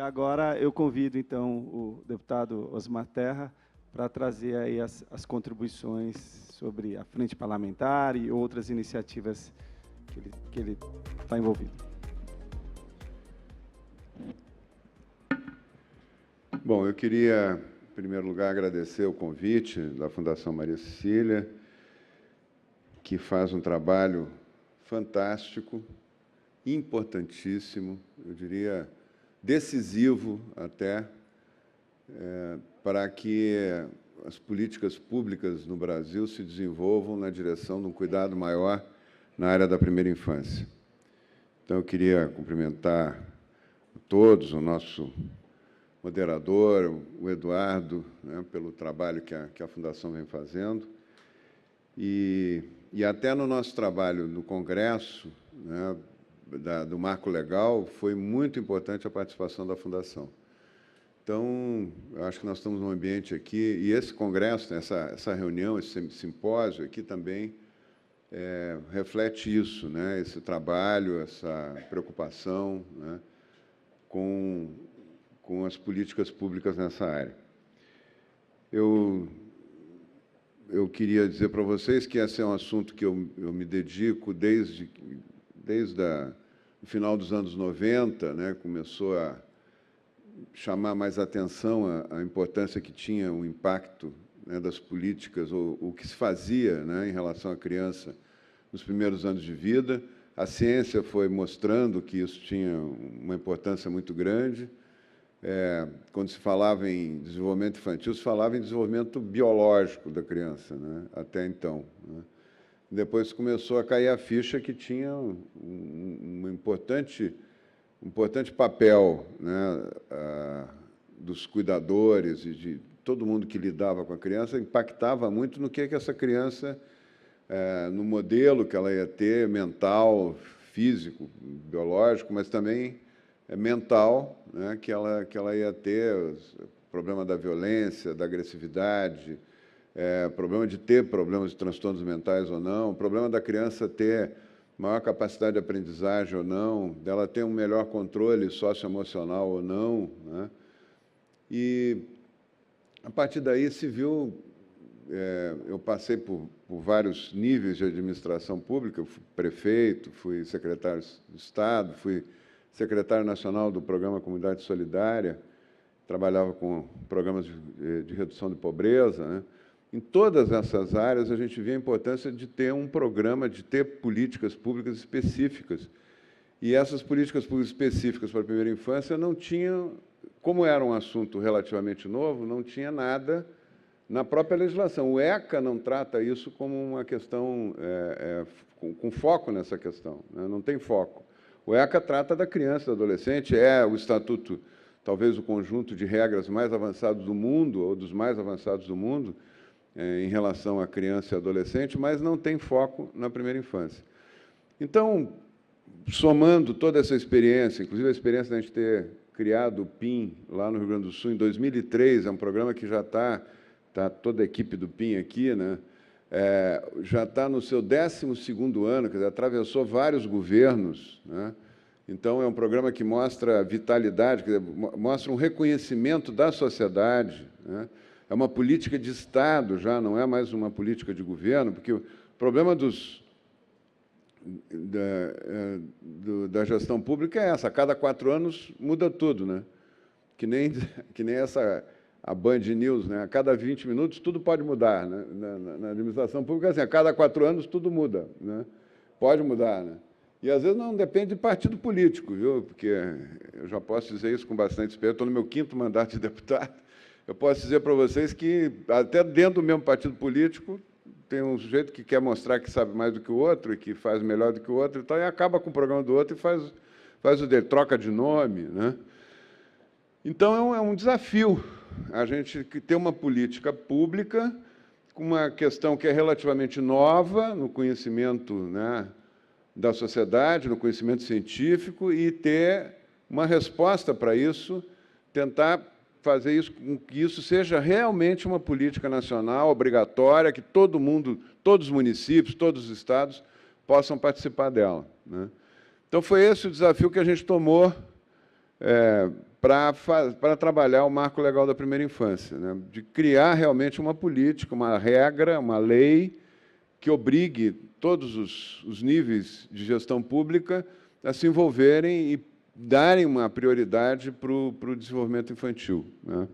agora eu convido, então, o deputado Osmar Terra para trazer aí as contribuições sobre a frente parlamentar e outras iniciativas que ele está envolvido. Bom, eu queria, em primeiro lugar, agradecer o convite da Fundação Maria Cecília, que faz um trabalho fantástico, importantíssimo, eu diria decisivo até, para que as políticas públicas no Brasil se desenvolvam na direção de um cuidado maior na área da primeira infância. Então, eu queria cumprimentar a todos, o nosso moderador, o Eduardo, né, pelo trabalho que a Fundação vem fazendo. E até no nosso trabalho no Congresso, né, do Marco Legal, foi muito importante a participação da Fundação. Então, eu acho que nós estamos num ambiente aqui, e esse congresso, essa reunião, esse simpósio aqui também reflete isso, né, esse trabalho, essa preocupação, né, com as políticas públicas nessa área. Eu queria dizer para vocês que esse é um assunto que eu me dedico desde o final dos anos 90, né, começou a chamar mais atenção a importância que tinha o impacto, né, das políticas, ou o que se fazia, né, em relação à criança nos primeiros anos de vida. A ciência foi mostrando que isso tinha uma importância muito grande. Quando se falava em desenvolvimento infantil, se falava em desenvolvimento biológico da criança, né, até então, né. Depois começou a cair a ficha que tinha um importante papel, né, dos cuidadores e de todo mundo que lidava com a criança, impactava muito no que essa criança, no modelo que ela ia ter, mental, físico, biológico, mas também mental, né, que ela ia ter, o problema da violência, da agressividade, problema de ter problemas de transtornos mentais ou não, problema da criança ter maior capacidade de aprendizagem ou não, dela ter um melhor controle socioemocional ou não, né? E, a partir daí, se viu... eu passei por vários níveis de administração pública, eu fui prefeito, fui secretário de Estado, fui secretário nacional do Programa Comunidade Solidária, trabalhava com programas de redução de pobreza, né? Em todas essas áreas, a gente via a importância de ter um programa, de ter políticas públicas específicas. E essas políticas públicas específicas para a primeira infância não tinham, como era um assunto relativamente novo, não tinha nada na própria legislação. O ECA não trata isso como uma questão, com foco nessa questão, né? Não tem foco. O ECA trata da criança, do adolescente, o estatuto, talvez o conjunto de regras mais avançados do mundo, ou dos mais avançados do mundo, em relação à criança e adolescente, mas não tem foco na primeira infância. Então, somando toda essa experiência, inclusive a experiência de a gente ter criado o PIN lá no Rio Grande do Sul em 2003, é um programa que já está toda a equipe do PIN aqui, né? Já está no seu 12º ano, quer dizer, atravessou vários governos, né? Então, é um programa que mostra vitalidade, quer dizer, mostra um reconhecimento da sociedade, né? É uma política de Estado já, não é mais uma política de governo, porque o problema da gestão pública é essa, a cada 4 anos muda tudo, né? Que nem a Band News, né? A cada 20 minutos tudo pode mudar, né? Na administração pública, assim, a cada 4 anos tudo muda, né? Pode mudar, né? E, às vezes, não depende de partido político, viu? Porque eu já posso dizer isso com bastante experiência, estou no meu 5º mandato de deputado. Eu posso dizer para vocês que, até dentro do mesmo partido político, tem um sujeito que quer mostrar que sabe mais do que o outro e que faz melhor do que o outro, então, e acaba com o programa do outro e faz o dele, troca de nome, né? Então, é um desafio a gente ter uma política pública com uma questão que é relativamente nova no conhecimento, né, da sociedade, no conhecimento científico, e ter uma resposta para isso, tentar fazer isso, com que isso seja realmente uma política nacional obrigatória, que todo mundo, todos os municípios, todos os estados possam participar dela, né? Então, foi esse o desafio que a gente tomou para trabalhar o marco legal da primeira infância, né? De criar realmente uma política, uma regra, uma lei que obrigue todos os níveis de gestão pública a se envolverem e darem uma prioridade para o desenvolvimento infantil, né?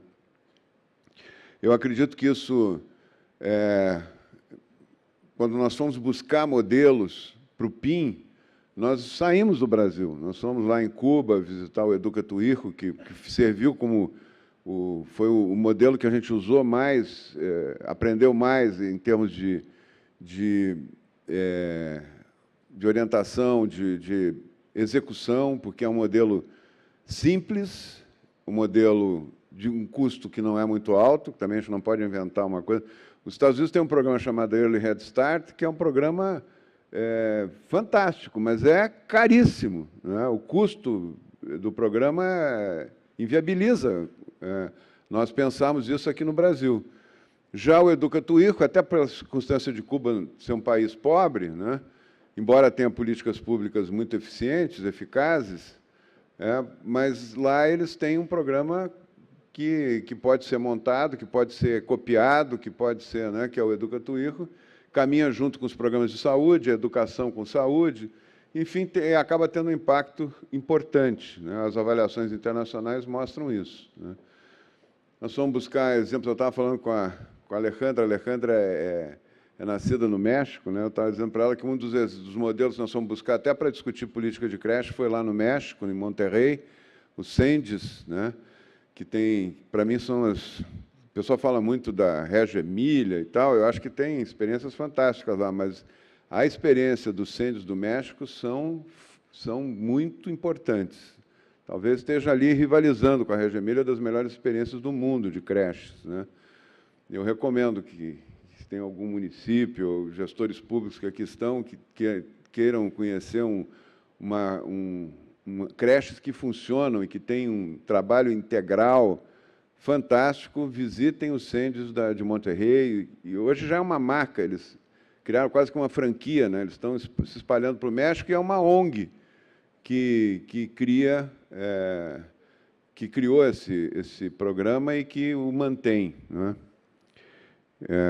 Eu acredito que isso, quando nós fomos buscar modelos para o PIN, nós saímos do Brasil. Nós fomos lá em Cuba visitar o Educa Tu Hijo, que serviu como foi o modelo que a gente usou mais, aprendeu mais em termos de orientação, de execução, porque é um modelo simples, um modelo de um custo que não é muito alto, também a gente não pode inventar uma coisa. Os Estados Unidos têm um programa chamado Early Head Start, que é um programa fantástico, mas é caríssimo, né? O custo do programa inviabiliza nós pensarmos isso aqui no Brasil. Já o Educa Tu Hijo, até pela circunstância de Cuba ser um país pobre, né? Embora tenha políticas públicas muito eficientes, eficazes, mas lá eles têm um programa que pode ser montado, que pode ser copiado, que pode ser, né, que é o Educa Tu Hijo, caminha junto com os programas de saúde, educação com saúde, enfim, acaba tendo um impacto importante, né? As avaliações internacionais mostram isso, né? Nós vamos buscar exemplos, eu estava falando com a Alejandra é nascida no México, né? Eu estava dizendo para ela que um dos modelos que nós vamos buscar até para discutir política de creche foi lá no México, em Monterrey, os CENDES, né? Que tem, para mim, são as... O pessoal fala muito da Reggio Emília e tal, eu acho que tem experiências fantásticas lá, mas a experiência dos CENDES do México são muito importantes. Talvez esteja ali rivalizando com a Reggio Emília, das melhores experiências do mundo de creches, né? Eu recomendo que se tem algum município ou gestores públicos que aqui estão, que queiram conhecer creches que funcionam e que têm um trabalho integral fantástico, visitem os CENDES de Monterrey, e hoje já é uma marca, eles criaram quase que uma franquia, né? Eles estão se espalhando para o México, e é uma ONG que criou esse programa e que o mantém, né?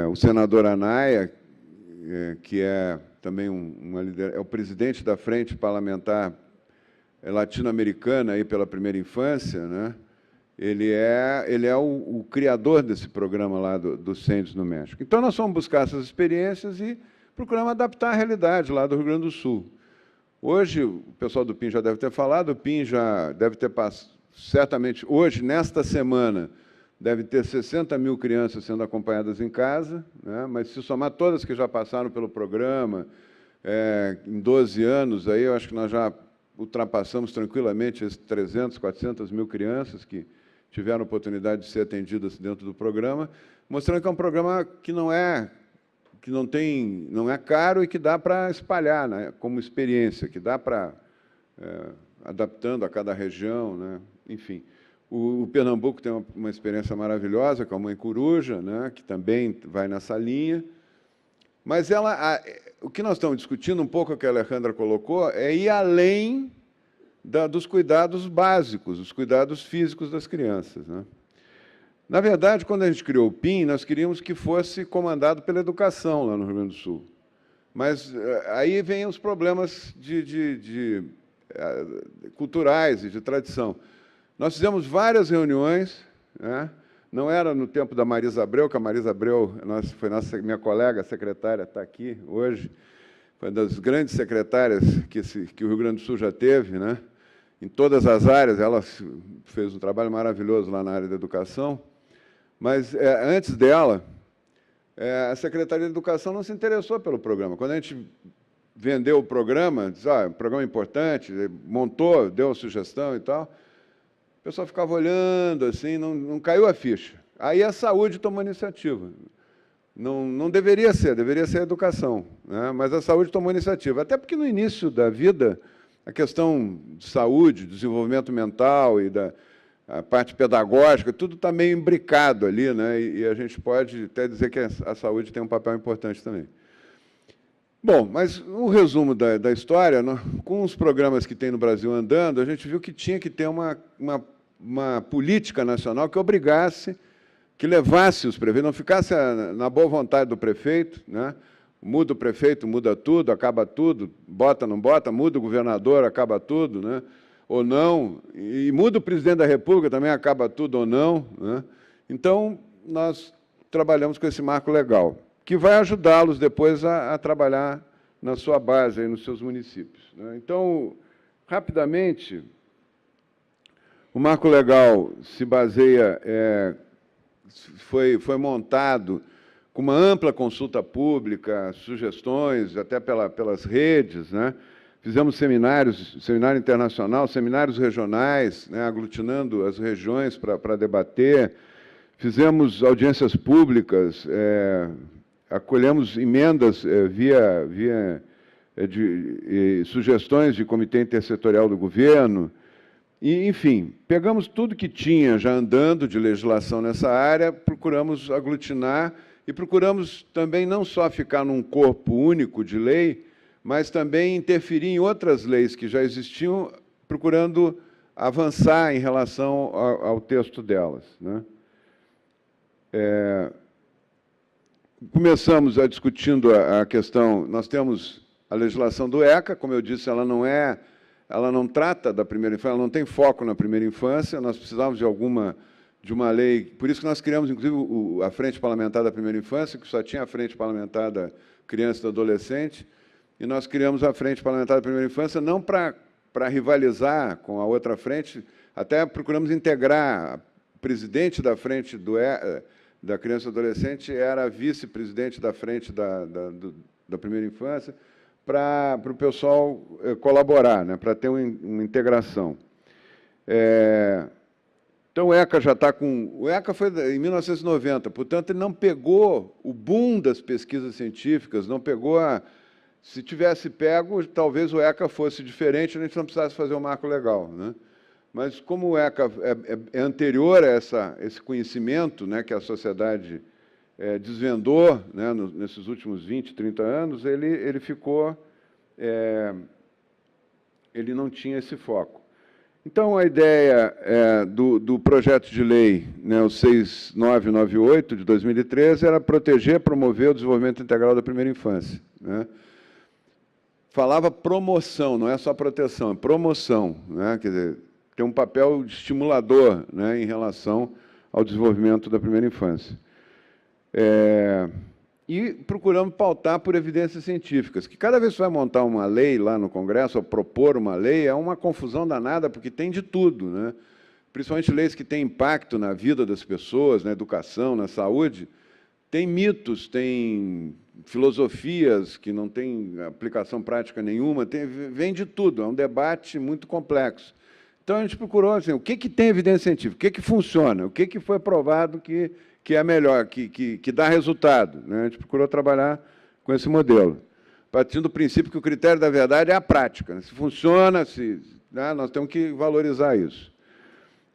O senador Anaya, que é também é o presidente da Frente Parlamentar Latino-Americana aí pela primeira infância, né? Ele é o criador desse programa lá do CENDES no México. Então, nós vamos buscar essas experiências e procuramos adaptar a realidade lá do Rio Grande do Sul. Hoje, o pessoal do PIN já deve ter falado, o PIN já deve ter passado, certamente, hoje, nesta semana, deve ter 60 mil crianças sendo acompanhadas em casa, né? Mas, se somar todas que já passaram pelo programa, em 12 anos, aí eu acho que nós já ultrapassamos tranquilamente esses 300, 400 mil crianças que tiveram a oportunidade de ser atendidas dentro do programa, mostrando que é um programa que não é caro e que dá para espalhar, né, como experiência, que dá para, adaptando a cada região, né? Enfim. O Pernambuco tem uma experiência maravilhosa com a Mãe Coruja, né, que também vai nessa linha. Mas o que nós estamos discutindo, um pouco o que a Alejandra colocou, é ir além dos cuidados básicos, os cuidados físicos das crianças, né? Na verdade, quando a gente criou o PIN, nós queríamos que fosse comandado pela educação lá no Rio Grande do Sul. Mas aí vêm os problemas culturais e de tradição. Nós fizemos várias reuniões, né? Não era no tempo da Marisa Abreu, que a Marisa Abreu foi minha colega, secretária, está aqui hoje, foi uma das grandes secretárias que o Rio Grande do Sul já teve, né? Em todas as áreas, ela fez um trabalho maravilhoso lá na área da educação, mas antes dela, a Secretaria de Educação não se interessou pelo programa. Quando a gente vendeu o programa, disse, um programa importante, montou, deu a sugestão e tal, o pessoal ficava olhando, assim, não caiu a ficha. Aí a saúde tomou iniciativa. Não deveria ser a educação, né? Mas a saúde tomou iniciativa. Até porque, no início da vida, a questão de saúde, desenvolvimento mental e a parte pedagógica, tudo está meio imbricado ali, né? E a gente pode até dizer que a saúde tem um papel importante também. Bom, mas o resumo da história, com os programas que tem no Brasil andando, a gente viu que tinha que ter uma uma política nacional que obrigasse, que levasse os prefeitos, não ficasse na boa vontade do prefeito, né? Muda o prefeito, muda tudo, acaba tudo, bota, não bota, muda o governador, acaba tudo, né? Ou não, e muda o presidente da República, também acaba tudo ou não, né? Então, nós trabalhamos com esse marco legal, que vai ajudá-los depois a trabalhar na sua base, aí, nos seus municípios, né? Então, rapidamente, o marco legal se baseia, foi montado com uma ampla consulta pública, sugestões, até pelas redes, né? Fizemos seminários, seminário internacional, seminários regionais, né, aglutinando as regiões para debater. Fizemos audiências públicas, acolhemos emendas via sugestões de comitê intersetorial do governo. E, enfim, pegamos tudo que tinha já andando de legislação nessa área, procuramos aglutinar e procuramos também não só ficar num corpo único de lei, mas também interferir em outras leis que já existiam, procurando avançar em relação ao texto delas, né? Começamos discutindo a questão, nós temos a legislação do ECA, como eu disse, ela não trata da primeira infância, ela não tem foco na primeira infância, nós precisávamos de uma lei, por isso que nós criamos, inclusive, a Frente Parlamentar da Primeira Infância, que só tinha a Frente Parlamentar da Criança e do Adolescente, e nós criamos a Frente Parlamentar da Primeira Infância não para rivalizar com a outra frente, até procuramos integrar. O presidente da Frente da Criança e do Adolescente era vice-presidente da Frente da Primeira Infância, para o pessoal colaborar, né, para ter uma integração. Então, o ECA já está com... O ECA foi em 1990, portanto, ele não pegou o boom das pesquisas científicas, não pegou a... Se tivesse pego, talvez o ECA fosse diferente, a gente não precisasse fazer um marco legal, né? Mas, como o ECA é anterior a esse conhecimento, né, que a sociedade desvendou, né, nesses últimos 20, 30 anos, ele ficou... ele não tinha esse foco. Então, a ideia do projeto de lei, né, o 6998, de 2013, era proteger, promover o desenvolvimento integral da primeira infância, né? Falava promoção, não é só proteção, é promoção, né? Quer dizer, tem um papel estimulador, né, em relação ao desenvolvimento da primeira infância. E procuramos pautar por evidências científicas, que cada vez que vai montar uma lei lá no Congresso, ou propor uma lei, é uma confusão danada, porque tem de tudo, né? Principalmente leis que têm impacto na vida das pessoas, na educação, na saúde, tem mitos, tem filosofias que não têm aplicação prática nenhuma, vem de tudo, é um debate muito complexo. Então, a gente procurou assim, o que tem evidência científica, o que funciona, o que foi provado que é melhor, que dá resultado, né? A gente procurou trabalhar com esse modelo, partindo do princípio que o critério da verdade é a prática, né? Se funciona, né, nós temos que valorizar isso.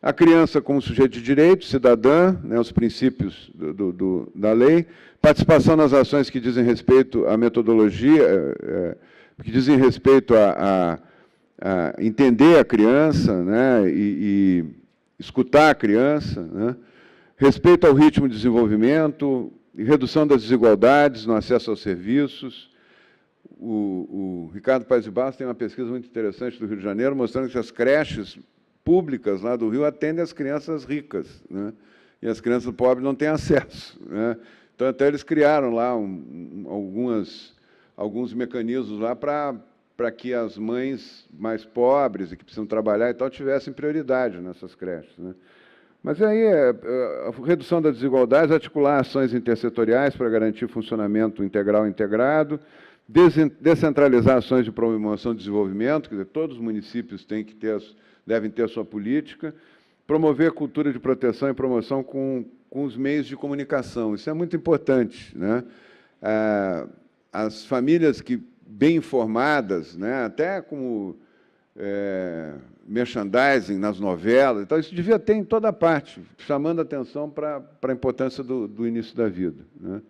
A criança como sujeito de direito, cidadã, né, os princípios da lei, participação nas ações que dizem respeito à metodologia, que dizem respeito a entender a criança, né, e escutar a criança, né, respeito ao ritmo de desenvolvimento, redução das desigualdades no acesso aos serviços. O Ricardo Paes de Barros tem uma pesquisa muito interessante do Rio de Janeiro, mostrando que as creches públicas lá do Rio atendem as crianças ricas, né? E as crianças pobres não têm acesso, né? Então, até eles criaram lá alguns mecanismos lá para que as mães mais pobres e que precisam trabalhar e tal tivessem prioridade nessas creches, né? Mas aí a redução das desigualdades, articular ações intersetoriais para garantir funcionamento integral e integrado, descentralizar ações de promoção de desenvolvimento, quer dizer, todos os municípios devem ter a sua política, promover a cultura de proteção e promoção com os meios de comunicação. Isso é muito importante, né? As famílias bem informadas, né, até como merchandising nas novelas, então isso devia ter em toda parte, chamando a atenção para a importância do início da vida, né?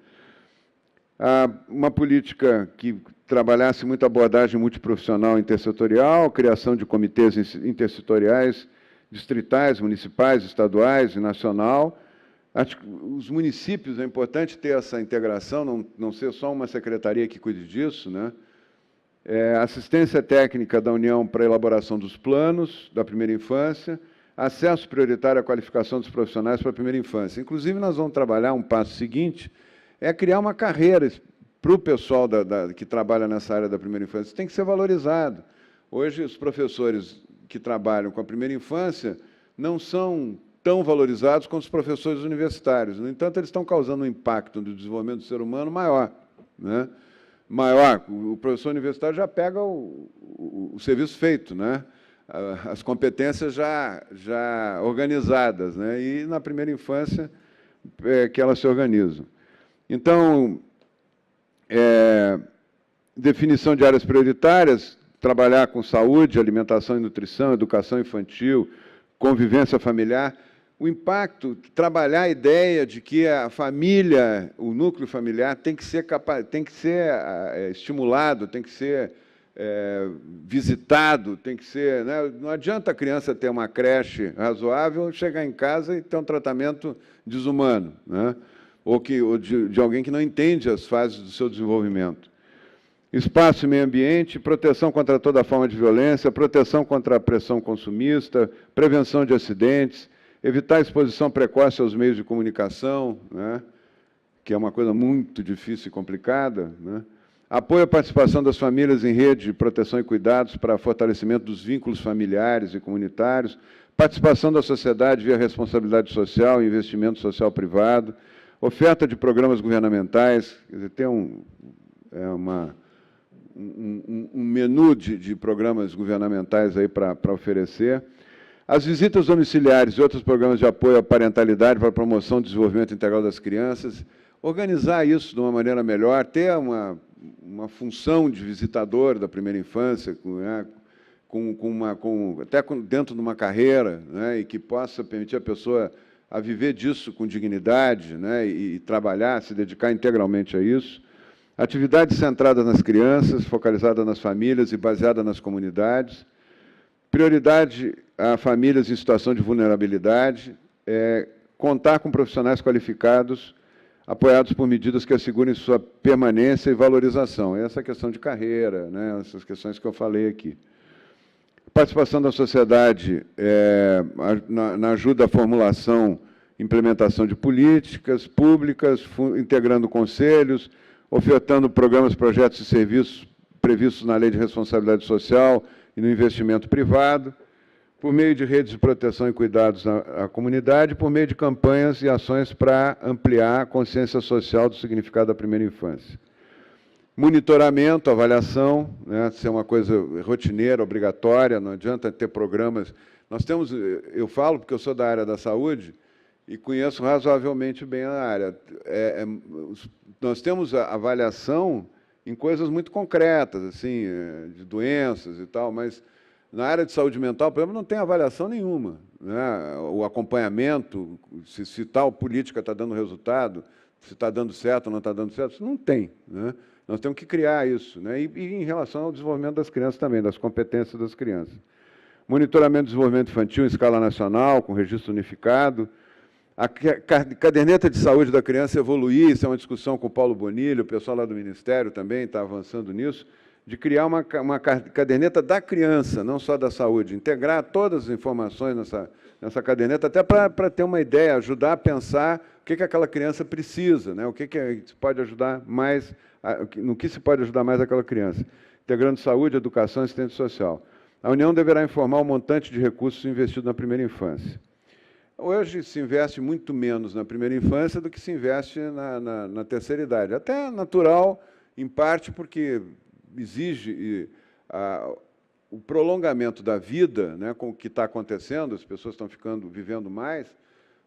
Uma política que trabalhasse muito a abordagem multiprofissional intersetorial, criação de comitês intersetoriais distritais, municipais, estaduais e nacional. Os municípios, é importante ter essa integração, não ser só uma secretaria que cuide disso, né? Assistência técnica da União para a elaboração dos planos da primeira infância, acesso prioritário à qualificação dos profissionais para a primeira infância. Inclusive, nós vamos trabalhar um passo seguinte, criar uma carreira para o pessoal que trabalha nessa área da primeira infância. Isso tem que ser valorizado. Hoje, os professores que trabalham com a primeira infância não são tão valorizados quanto os professores universitários. No entanto, eles estão causando um impacto no desenvolvimento do ser humano maior, né? Maior. O professor universitário já pega o serviço feito, né? As competências já organizadas, né? E na primeira infância que elas se organizam. Então, definição de áreas prioritárias, trabalhar com saúde, alimentação e nutrição, educação infantil, convivência familiar. O impacto, trabalhar a ideia de que a família, o núcleo familiar, tem que ser estimulado, tem que ser visitado, tem que ser... Né? Não adianta a criança ter uma creche razoável, chegar em casa e ter um tratamento desumano, né? ou de alguém que não entende as fases do seu desenvolvimento. Espaço e meio ambiente, proteção contra toda forma de violência, proteção contra a pressão consumista, prevenção de acidentes, evitar a exposição precoce aos meios de comunicação, né, que é uma coisa muito difícil e complicada, né. Apoio à participação das famílias em rede de proteção e cuidados para fortalecimento dos vínculos familiares e comunitários, participação da sociedade via responsabilidade social e investimento social privado, oferta de programas governamentais, quer dizer, tem um menu de programas governamentais aí para oferecer. As visitas domiciliares e outros programas de apoio à parentalidade para a promoção do desenvolvimento integral das crianças, organizar isso de uma maneira melhor, ter uma função de visitador da primeira infância, até dentro de uma carreira, né, e que possa permitir a pessoa a viver disso com dignidade, né, e trabalhar, se dedicar integralmente a isso. Atividades centradas nas crianças, focalizadas nas famílias e baseadas nas comunidades. Prioridade a famílias em situação de vulnerabilidade, contar com profissionais qualificados, apoiados por medidas que assegurem sua permanência e valorização. Essa questão de carreira, né, essas questões que eu falei aqui. Participação da sociedade na ajuda à formulação e implementação de políticas públicas, integrando conselhos, ofertando programas, projetos e serviços previstos na Lei de Responsabilidade Social e no investimento privado, por meio de redes de proteção e cuidados à comunidade, por meio de campanhas e ações para ampliar a consciência social do significado da primeira infância. Monitoramento, avaliação, né, ser uma coisa rotineira, obrigatória, não adianta ter programas. Nós temos, eu falo porque eu sou da área da saúde e conheço razoavelmente bem a área. Nós temos a avaliação em coisas muito concretas, assim, de doenças e tal, mas na área de saúde mental, por exemplo, não tem avaliação nenhuma, né? O acompanhamento, se tal política está dando resultado, se está dando certo ou não está dando certo, isso não tem, né? Nós temos que criar isso, né? E em relação ao desenvolvimento das crianças também, das competências das crianças. Monitoramento do desenvolvimento infantil em escala nacional, com registro unificado. A caderneta de saúde da criança evoluir, isso é uma discussão com o Paulo Bonilho, o pessoal lá do Ministério também está avançando nisso, de criar uma caderneta da criança, não só da saúde, integrar todas as informações nessa caderneta, até para ter uma ideia, ajudar a pensar o que aquela criança precisa, né? O que se pode ajudar mais, no que se pode ajudar mais aquela criança, integrando saúde, educação e assistência social. A União deverá informar o montante de recursos investidos na primeira infância. Hoje se investe muito menos na primeira infância do que se investe na terceira idade. Até natural, em parte porque exige o prolongamento da vida, né, com o que está acontecendo, as pessoas estão vivendo mais,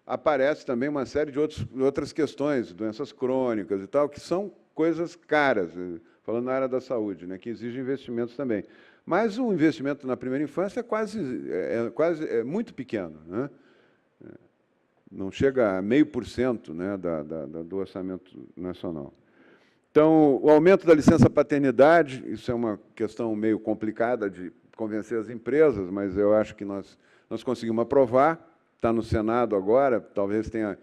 aparece também uma série de outras questões, doenças crônicas e tal, que são coisas caras, falando na área da saúde, né, que exigem investimentos também. Mas o investimento na primeira infância é muito pequeno, né? Não chega a 0,5%, né, do orçamento nacional. Então, o aumento da licença paternidade, isso é uma questão meio complicada de convencer as empresas, mas eu acho que nós conseguimos aprovar, está no Senado agora, talvez tenha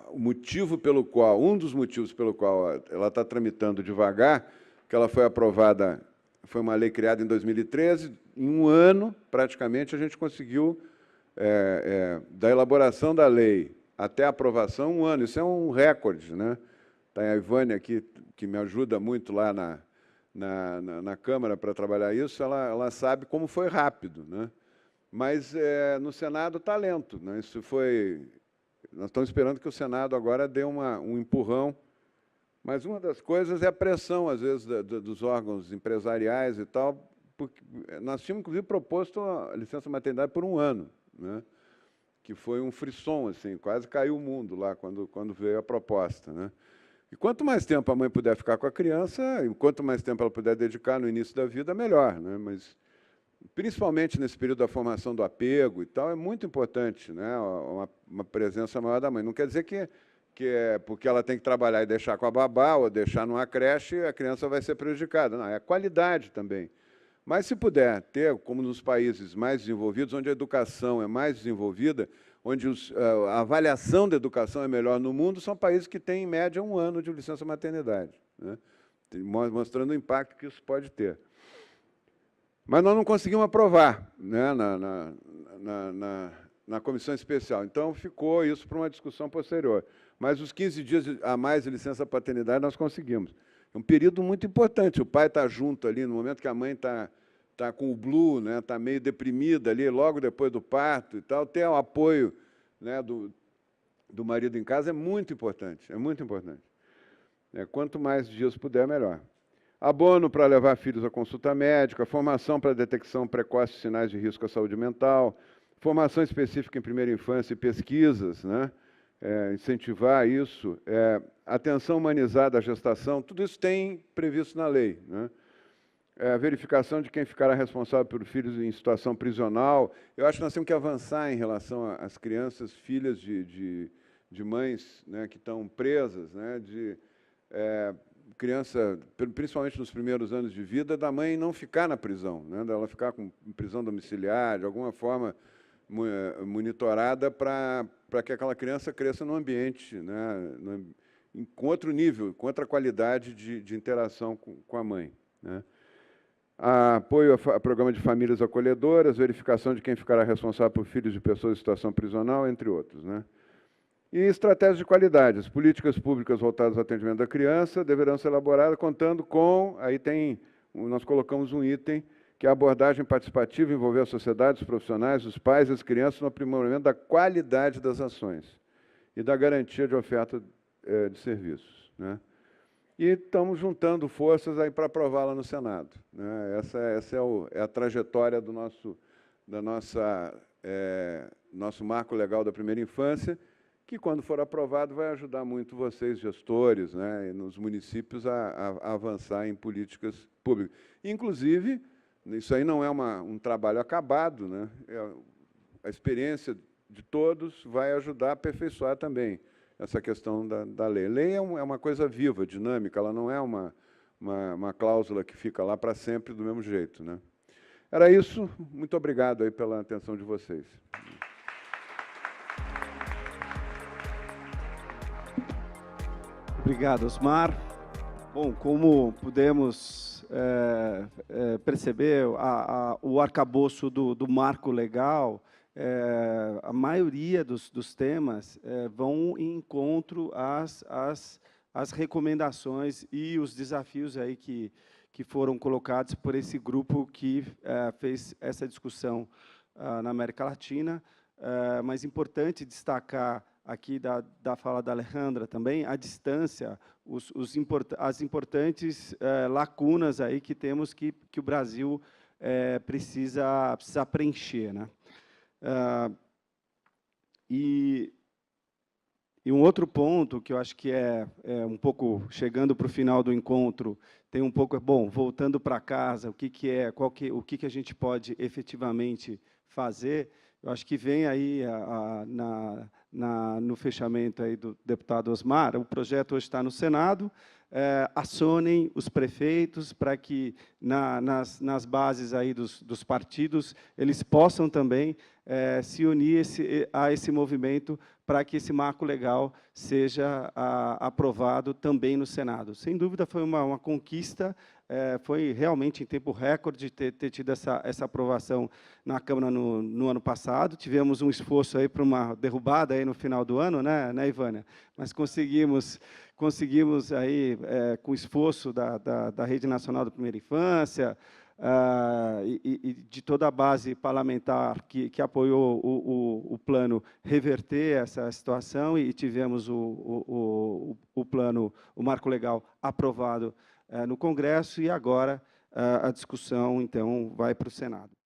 o motivo pelo qual, um dos motivos pelo qual ela está tramitando devagar, que ela foi aprovada, foi uma lei criada em 2013, em um ano, praticamente, a gente conseguiu, da elaboração da lei até a aprovação, um ano. Isso é um recorde, né? Está a Ivânia aqui, que me ajuda muito lá na Câmara para trabalhar isso, ela sabe como foi rápido, né? Mas no Senado está lento, né? Nós estamos esperando que o Senado agora dê um empurrão, mas uma das coisas é a pressão, às vezes, dos órgãos empresariais e tal, porque nós tínhamos, inclusive, proposto a licença maternidade por um ano, né? Que foi um frisson, assim, quase caiu o mundo lá quando veio a proposta, né? E quanto mais tempo a mãe puder ficar com a criança, e quanto mais tempo ela puder dedicar no início da vida, melhor, né? Mas, principalmente nesse período da formação do apego e tal, é muito importante, né? Uma presença maior da mãe. Não quer dizer que é porque ela tem que trabalhar e deixar com a babá ou deixar numa creche, a criança vai ser prejudicada. Não, é a qualidade também. Mas, se puder ter, como nos países mais desenvolvidos, onde a educação é mais desenvolvida, onde a avaliação da educação é melhor no mundo, são países que têm, em média, um ano de licença maternidade, né? Mostrando o impacto que isso pode ter. Mas nós não conseguimos aprovar, né, na comissão especial. Então, ficou isso para uma discussão posterior. Mas os 15 dias a mais de licença paternidade nós conseguimos. É um período muito importante. O pai está junto ali, no momento que a mãe está com o blue, né, está meio deprimida ali, logo depois do parto e tal, ter o apoio, né, do marido em casa é muito importante, é muito importante. Quanto mais dias puder, melhor. Abono para levar filhos à consulta médica, formação para detecção precoce de sinais de risco à saúde mental, formação específica em primeira infância e pesquisas, né, incentivar isso, atenção humanizada à gestação, tudo isso tem previsto na lei, né? A verificação de quem ficará responsável por filhos em situação prisional. Eu acho que nós temos que avançar em relação às crianças, filhas de mães, né, que estão presas, né, criança, principalmente nos primeiros anos de vida, da mãe não ficar na prisão, né, dela ficar em prisão domiciliar, de alguma forma monitorada para que aquela criança cresça num ambiente, né, com outro nível, com outra qualidade de interação com a mãe, né. Apoio a programa de famílias acolhedoras, verificação de quem ficará responsável por filhos de pessoas em situação prisional, entre outros, né. E estratégias de qualidade. As políticas públicas voltadas ao atendimento da criança deverão ser elaboradas contando com... Aí nós colocamos um item, que é a abordagem participativa, envolver a sociedade, os profissionais, os pais e as crianças no aprimoramento da qualidade das ações e da garantia de oferta de serviços, né. E estamos juntando forças aí para aprová-la no Senado, né? Essa é a trajetória do nosso marco legal da primeira infância, que, quando for aprovado, vai ajudar muito vocês, gestores, né, e nos municípios, a avançar em políticas públicas. Inclusive, isso aí não é um trabalho acabado, né? A experiência de todos vai ajudar a aperfeiçoar também essa questão da lei. A lei é uma coisa viva, dinâmica, ela não é uma cláusula que fica lá para sempre do mesmo jeito, né? Era isso. Muito obrigado aí pela atenção de vocês. Obrigado, Osmar. Bom, como pudemos perceber, o arcabouço do marco legal, a maioria dos temas vão em encontro às recomendações e os desafios aí que foram colocados por esse grupo que fez essa discussão na América Latina. Mas é importante destacar aqui da fala da Alejandra também a distância, as importantes lacunas aí que temos que o Brasil precisa preencher, né? E um outro ponto que eu acho que é um pouco chegando para o final do encontro, tem um pouco, bom, voltando para casa, o que a gente pode efetivamente fazer. Eu acho que vem aí no fechamento aí do deputado Osmar. O projeto hoje está no Senado, acionem os prefeitos para que, nas bases aí dos partidos, eles possam também se unir a esse movimento para que esse marco legal seja aprovado também no Senado. Sem dúvida, foi uma conquista, foi realmente em tempo recorde ter tido essa aprovação na Câmara no ano passado. Tivemos um esforço aí para uma derrubada aí no final do ano, né, Ivânia? Mas conseguimos aí, com o esforço da Rede Nacional da Primeira Infância, e de toda a base parlamentar que apoiou o plano, reverter essa situação, e tivemos o plano, o marco legal aprovado no Congresso, e agora a discussão, então, vai para o Senado.